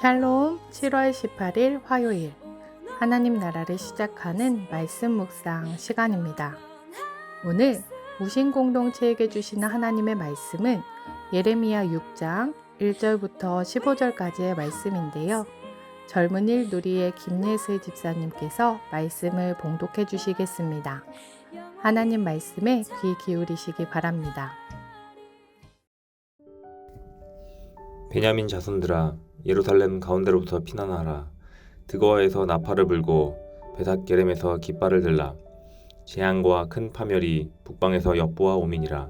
샬롬 7월 18일 화요일 하나님 나라를 시작하는 말씀 묵상 시간입니다. 오늘 무신 공동체에게 주시는 하나님의 말씀은 예레미야 6장 1절부터 15절까지의 말씀인데요. 젊은일 누리의 김예슬 집사님께서 말씀을 봉독해 주시겠습니다. 하나님 말씀에 귀 기울이시기 바랍니다. 베냐민 자손들아, 예루살렘 가운데로부터 피난하라. 드거아에서 나팔을 불고 베삿게렘에서 깃발을 들라. 재앙과 큰 파멸이 북방에서 엿보아 오미니라.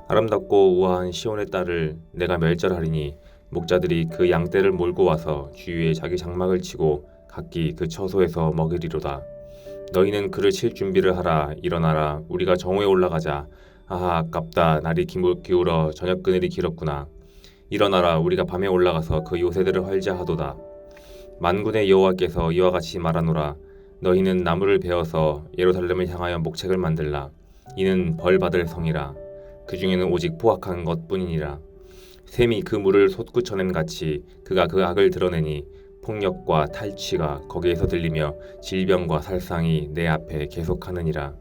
아름답고 우아한 시온의 딸을 내가 멸절하리니 목자들이 그 양떼를 몰고 와서 주위에 자기 장막을 치고 각기 그 처소에서 먹으리로다. 너희는 그를 칠 준비를 하라. 일어나라. 우리가 정오에 올라가자. 아하, 아깝다. 날이 기울어 저녁 그늘이 길었구나. 일어나라. 우리가 밤에 올라가서 그 요새들을 활자하도다. 만군의 여호와께서 이와 같이 말하노라. 너희는 나무를 베어서 예루살렘을 향하여 목책을 만들라. 이는 벌받을 성이라. 그 중에는 오직 포악한 것뿐이니라. 샘이 그 물을 솟구쳐냄 같이 그가 그 악을 드러내니 폭력과 탈취가 거기에서 들리며 질병과 살상이 내 앞에 계속하느니라.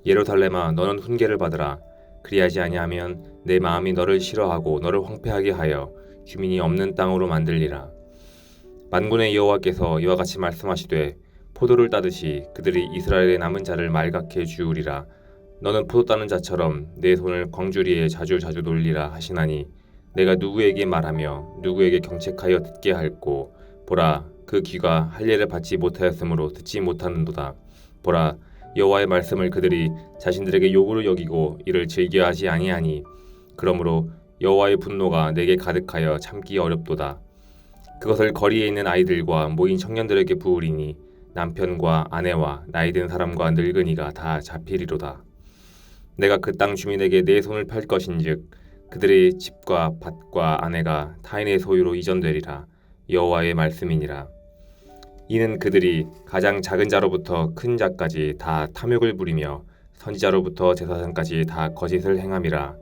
예루살렘아, 너는 훈계를 받으라. 그리하지 아니하면 내 마음이 너를 싫어하고 너를 황폐하게 하여 주민이 없는 땅으로 만들리라. 만군의 여호와께서 이와 같이 말씀하시되 포도를 따듯이 그들이 이스라엘의 남은 자를 말갛게 주우리라. 너는 포도 따는 자처럼 내 손을 광주리에 자주 돌리라 하시나니 내가 누구에게 말하며 누구에게 경책하여 듣게 할꼬. 보라, 그 귀가 할례를 받지 못하였으므로 듣지 못하는도다. 보라, 여호와의 말씀을 그들이 자신들에게 욕으로 여기고 이를 즐겨하지 아니하니 그러므로 여호와의 분노가 내게 가득하여 참기 어렵도다. 그것을 거리에 있는 아이들과 모인 청년들에게 부으리니 남편과 아내와 나이든 사람과 늙은이가 다 잡히리로다. 내가 그 땅 주민에게 내 손을 펼 것인즉 그들의 집과 밭과 아내가 타인의 소유로 이전되리라. 여호와의 말씀이니라. 이는 그들이 가장 작은 자로부터 큰 자까지 다 탐욕을 부리며 선지자로부터 제사장까지 다 거짓을 행함이라.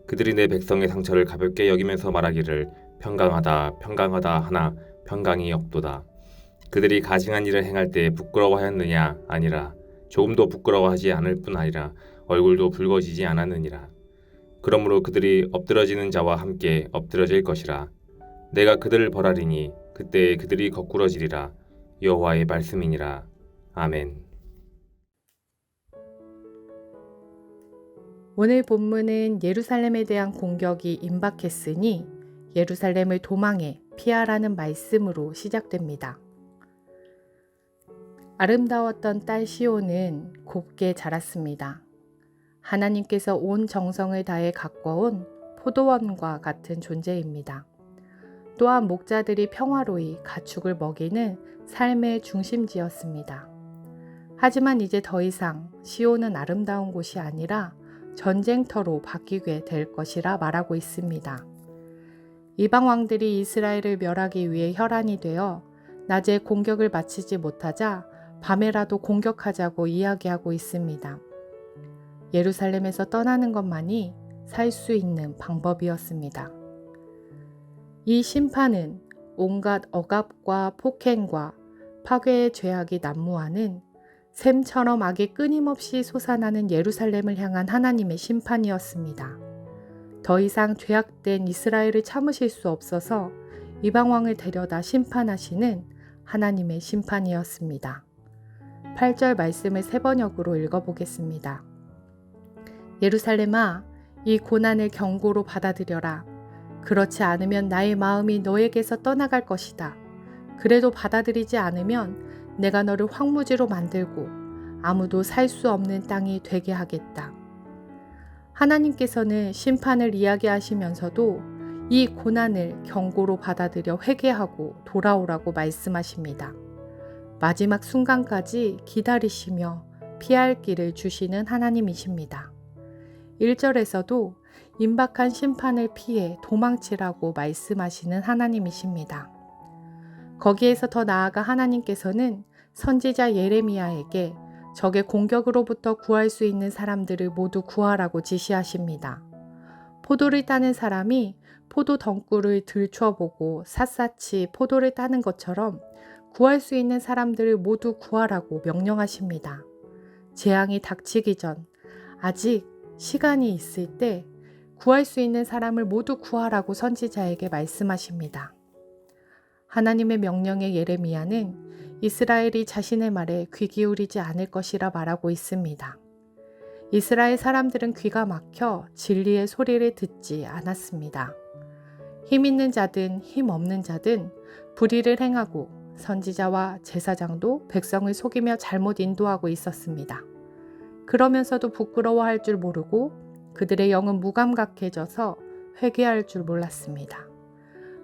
그들이 내 백성의 상처를 가볍게 여기면서 말하기를 평강하다 평강하다 하나 평강이 없도다. 그들이 가증한 일을 행할 때 부끄러워하였느냐? 아니라 조금도 부끄러워하지 않을 뿐 아니라 얼굴도 붉어지지 않았느니라. 그러므로 그들이 엎드러지는 자와 함께 엎드러질 것이라. 내가 그들을 벌하리니 그때 그들이 거꾸러지리라. 여호와의 말씀이니라. 아멘. 오늘 본문은 예루살렘에 대한 공격이 임박했으니 예루살렘을 도망해 피하라는 말씀으로 시작됩니다. 아름다웠던 딸 시온은 곱게 자랐습니다. 하나님께서 온 정성을 다해 가꿔온 포도원과 같은 존재입니다. 또한 목자들이 평화로이 가축을 먹이는 삶의 중심지였습니다. 하지만 이제 더 이상 시온은 아름다운 곳이 아니라 전쟁터로 바뀌게 될 것이라 말하고 있습니다. 이방 왕들이 이스라엘을 멸하기 위해 혈안이 되어 낮에 공격을 마치지 못하자 밤에라도 공격하자고 이야기하고 있습니다. 예루살렘에서 떠나는 것만이 살 수 있는 방법이었습니다. 이 심판은 온갖 억압과 폭행과 파괴의 죄악이 난무하는 샘처럼 악이 끊임없이 솟아나는 예루살렘을 향한 하나님의 심판이었습니다. 더 이상 죄악된 이스라엘을 참으실 수 없어서 이방왕을 데려다 심판하시는 하나님의 심판이었습니다. 8절 말씀을 세 번역으로 읽어보겠습니다. 예루살렘아, 이 고난을 경고로 받아들여라. 그렇지 않으면 나의 마음이 너에게서 떠나갈 것이다. 그래도 받아들이지 않으면 내가 너를 황무지로 만들고 아무도 살 수 없는 땅이 되게 하겠다. 하나님께서는 심판을 이야기하시면서도 이 고난을 경고로 받아들여 회개하고 돌아오라고 말씀하십니다. 마지막 순간까지 기다리시며 피할 길을 주시는 하나님이십니다. 1절에서도 임박한 심판을 피해 도망치라고 말씀하시는 하나님이십니다. 거기에서 더 나아가 하나님께서는 선지자 예레미야에게 적의 공격으로부터 구할 수 있는 사람들을 모두 구하라고 지시하십니다. 포도를 따는 사람이 포도 덩굴을 들춰보고 샅샅이 포도를 따는 것처럼 구할 수 있는 사람들을 모두 구하라고 명령하십니다. 재앙이 닥치기 전 아직 시간이 있을 때 구할 수 있는 사람을 모두 구하라고 선지자에게 말씀하십니다. 하나님의 명령에 예레미야는 이스라엘이 자신의 말에 귀 기울이지 않을 것이라 말하고 있습니다. 이스라엘 사람들은 귀가 막혀 진리의 소리를 듣지 않았습니다. 힘 있는 자든 힘 없는 자든 불의를 행하고 선지자와 제사장도 백성을 속이며 잘못 인도하고 있었습니다. 그러면서도 부끄러워할 줄 모르고 그들의 영은 무감각해져서 회개할 줄 몰랐습니다.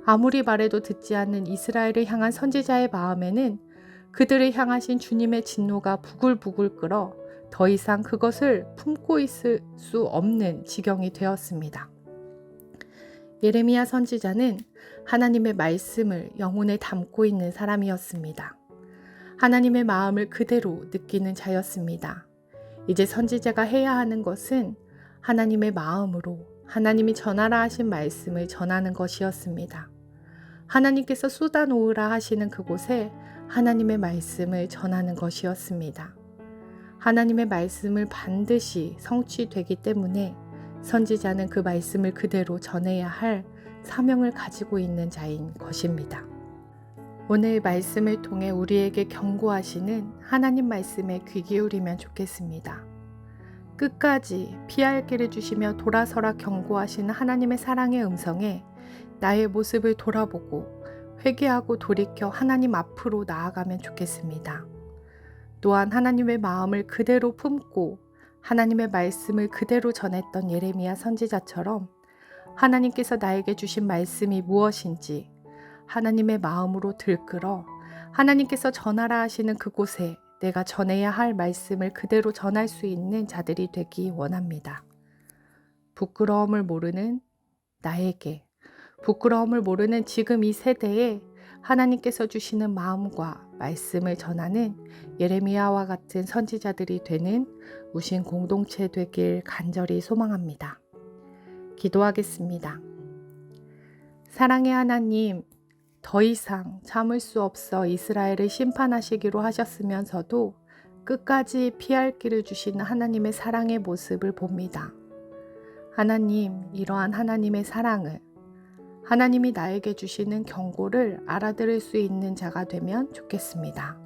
아무리 말해도 듣지 않는 이스라엘을 향한 선지자의 마음에는 그들을 향하신 주님의 진노가 부글부글 끓어 더 이상 그것을 품고 있을 수 없는 지경이 되었습니다. 예레미야 선지자는 하나님의 말씀을 영혼에 담고 있는 사람이었습니다. 하나님의 마음을 그대로 느끼는 자였습니다. 이제 선지자가 해야 하는 것은 하나님의 마음으로 하나님이 전하라 하신 말씀을 전하는 것이었습니다. 하나님께서 쏟아놓으라 하시는 그곳에 하나님의 말씀을 전하는 것이었습니다. 하나님의 말씀을 반드시 성취되기 때문에 선지자는 그 말씀을 그대로 전해야 할 사명을 가지고 있는 자인 것입니다. 오늘 말씀을 통해 우리에게 경고하시는 하나님 말씀에 귀 기울이면 좋겠습니다. 끝까지 피할 길을 주시며 돌아서라 경고하시는 하나님의 사랑의 음성에 나의 모습을 돌아보고 회개하고 돌이켜 하나님 앞으로 나아가면 좋겠습니다. 또한 하나님의 마음을 그대로 품고 하나님의 말씀을 그대로 전했던 예레미야 선지자처럼 하나님께서 나에게 주신 말씀이 무엇인지 하나님의 마음으로 들끓어 하나님께서 전하라 하시는 그곳에 내가 전해야 할 말씀을 그대로 전할 수 있는 자들이 되기 원합니다. 부끄러움을 모르는 나에게, 부끄러움을 모르는 지금 이 세대에 하나님께서 주시는 마음과 말씀을 전하는 예레미야와 같은 선지자들이 되는 우신 공동체 되길 간절히 소망합니다. 기도하겠습니다. 사랑의 하나님, 더 이상 참을 수 없어 이스라엘을 심판하시기로 하셨으면서도 끝까지 피할 길을 주시는 하나님의 사랑의 모습을 봅니다. 하나님, 이러한 하나님의 사랑을, 하나님이 나에게 주시는 경고를 알아들을 수 있는 자가 되면 좋겠습니다.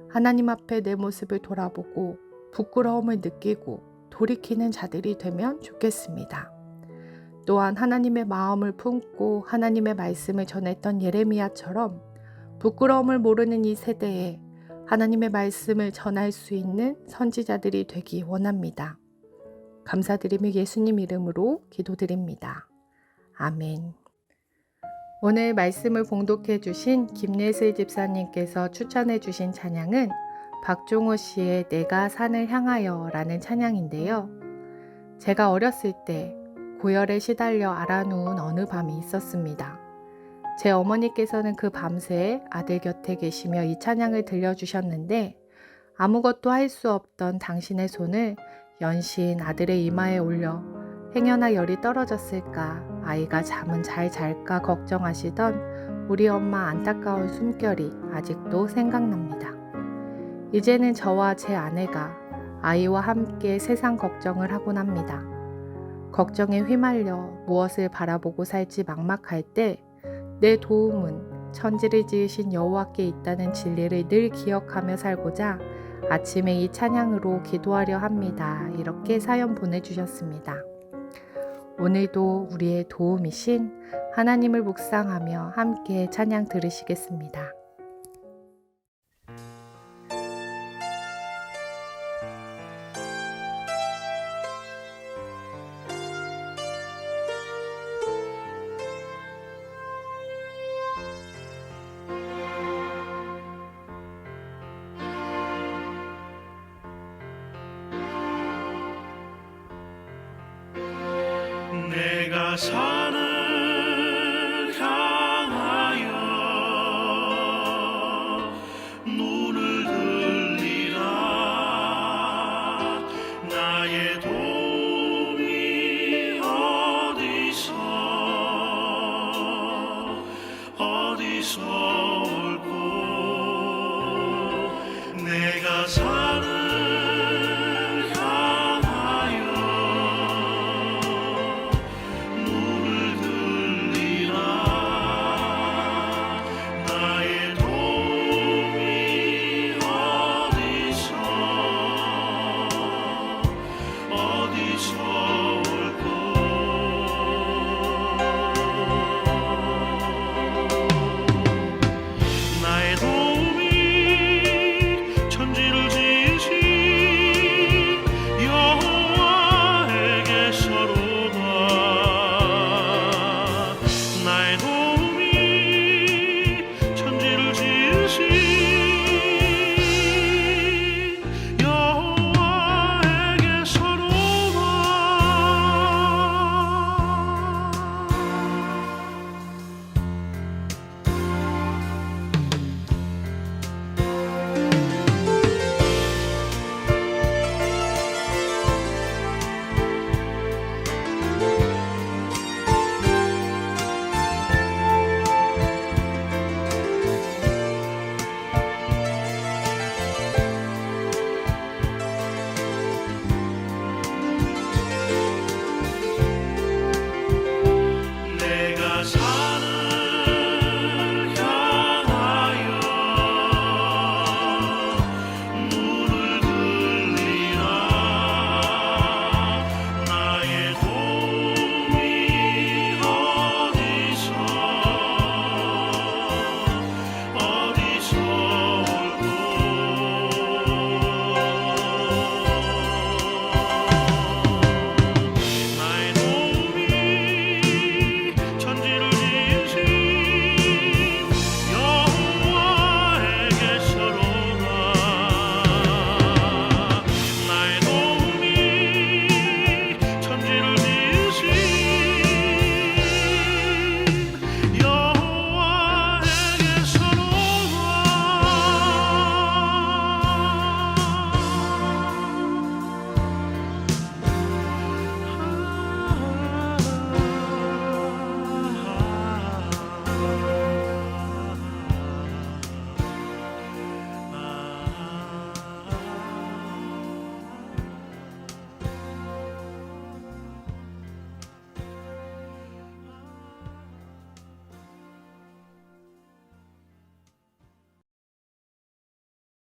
하나님 앞에 내 모습을 돌아보고 부끄러움을 느끼고 돌이키는 자들이 되면 좋겠습니다. 또한 하나님의 마음을 품고 하나님의 말씀을 전했던 예레미야처럼 부끄러움을 모르는 이 세대에 하나님의 말씀을 전할 수 있는 선지자들이 되기 원합니다. 감사드리며 예수님 이름으로 기도드립니다. 아멘. 오늘 말씀을 봉독해 주신 김예슬 집사님께서 추천해 주신 찬양은 박종호 씨의 내가 산을 향하여 라는 찬양인데요. 제가 어렸을 때 고열에 시달려 알아누운 어느 밤이 있었습니다. 제 어머니께서는 그 밤새 아들 곁에 계시며 이 찬양을 들려주셨는데 아무것도 할 수 없던 당신의 손을 연신 아들의 이마에 올려 행여나 열이 떨어졌을까, 아이가 잠은 잘 잘까 걱정하시던 우리 엄마 안타까운 숨결이 아직도 생각납니다. 이제는 저와 제 아내가 아이와 함께 세상 걱정을 하곤 합니다. 걱정에 휘말려 무엇을 바라보고 살지 막막할 때 내 도움은 천지를 지으신 여호와께 있다는 진리를 늘 기억하며 살고자 아침에 이 찬양으로 기도하려 합니다. 이렇게 사연 보내주셨습니다. 오늘도 우리의 도움이신 하나님을 묵상하며 함께 찬양 들으시겠습니다. 내가 산을 향하여 눈을 들리라. 나의 도움이 어디 어디서